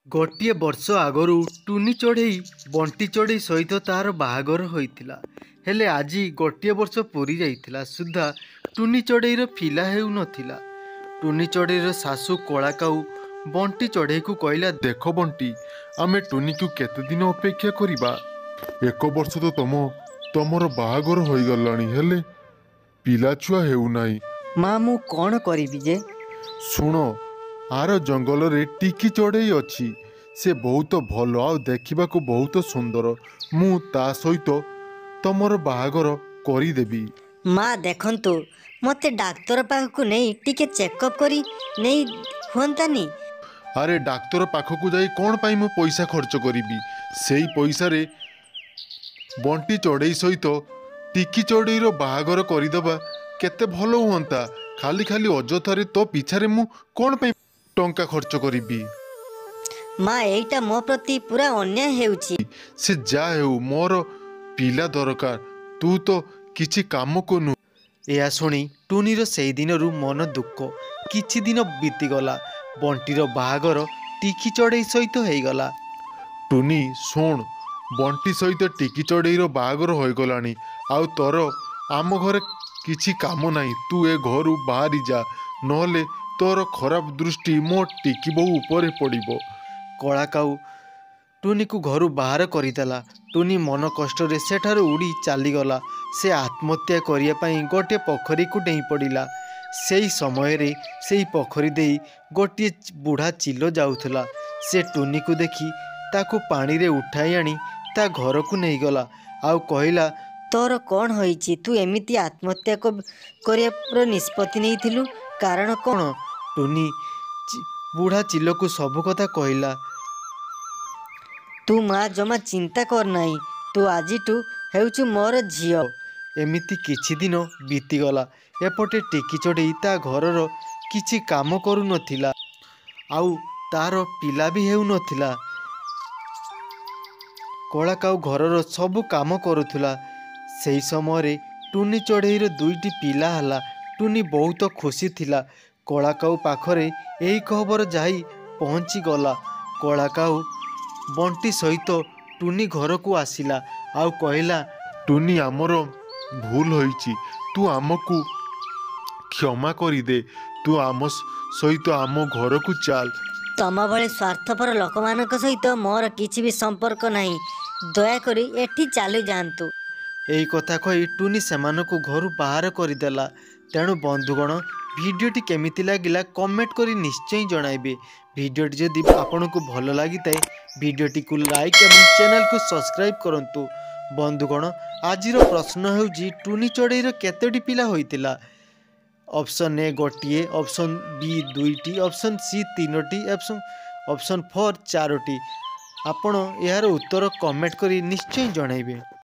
गोटे वर्ष आगरू टुनी चढ़ई बंटी चढ़ई सहित तार बाहागर होइतिला। हेले आज गोटे वर्ष पूरी जाइतिला सुधा टुनी चढ़ईर फिला हेउ नथिला। टुनी चढ़ईर सासू कलाकाऊ बंटी चढ़ई को कहला, देख बंटी, आमे टुनी को केते दिन अपेक्षा करिबा। एक वर्ष तो तमर बाहागर होई गलानी, हेले पिला छुआ हेउ नाही। माँ मु कौन करी जे? सुनो, आर जंगल रे टिकी चढ़ई अछि। से बहुत भल आ देखा बहुत सुंदर। मु ता सहित तमर बाहागर करिदेबी। माँ देखंतु, मते डाक्तर पाखକୁ नहीं टिके चेकअप करी नहीं हुंतानी। अरे डाक्तर पाखକୁ जाई कौन पाई मु पैसा खर्च करिबी? सेई पैसा रे बंटी चढ़ई सहित टिकी चढ़ईर बाहागर करिदबा केते भल हुंता। खाली खाली अजथारे तो पिछारे मु कौन पाई टंका खर्च करिबी? माँ एटा मो प्रति पूरा अन्याय हेउची। से जा हेउ, मोर पिला दरकार। तू तो किछि काम कोनु। या शुणी टुनीर से दिनरू मन दुख। किछि दिन बीतीगला, बंटीर बाहागर टिकी चढ़ई सहित होइगला। टुनी सुन, बंटी सहित टिकी चढ़ईर बाहागर होइगलानी। आउ तोर आम घरे किछि काम नाही। तू ए घरु बाहरी जा, नहले तोर खराब दृष्टि मो टिकी बहु ऊपर पड़िबो। कलाकाऊ टुनी को घरु बाहर करदेला। टुनी मन कष्ट सेठार उड़ी चलीगला। से आत्महत्या करिया पई गोटे पोखरी को डेई पड़िला। सेई समय रे सेई पोखरी देई गोटे बुढ़ा चिलो जाउथला। से टुनी को देखी ताकू पानी रे उठाई आनी ता घर को नहीं गला। आउ कहिला, तोर कौन होईची? तू एमिति आत्महत्या करिया निष्पत्ति नहीं कारण कौन? टुनी बुढ़ा चिलो को सब कथा कहला। तू माँ जमा चिंता कर नाही। तू आजिठू हेउचु मोर झियो। एमिति किछि दिन बीतीगला। एपटे टिकी चढ़ई ता घरर किछि काम करू नथिला। आउ तार पिला भी हेउ नथिला। कलाकाऊ घरर सब काम करुथुला। सेई समय टुनी चढ़ईर दुईटी पिला हला। टुनी बहुत खुशी थिला। कलाकाऊ पाखरे एही खबर जाई पहुँची गला। कलाकाऊ बंटी सहित टुनी घर को आसिला। आउ कहला, टुनी आमर भूल होईची, तू आमको क्षमा करी दे। तू आम सहित आम घर को चल। तम भले स्वार्थपर लोकमानक सहित मोर किछि भी संपर्क नहीं। दयाकरी एठी चली जांतु। एही कथा कही टुनी सेमानकु घरु बाहर करदेला। तेणु बंधुगण, भिडियोटी केमिति लागिला कमेंट करी निश्चय जणाइबे। भिडियोटी जदि आपनकु भल लागिताए भिडियोटी को लाइक एवं चैनल को सब्सक्राइब करंतु। बंधुगण, आजिर प्रश्न हेउजी टुनी चढ़ईर केतोटी पिला होइतिला? ऑप्शन ए गोटिए, ऑप्शन बी दुईटी, ऑप्शन सी तीनोटी, ऑप्शन फोर चारोटी। आपण यार उत्तर कमेंट करी निश्चय जणाइबे।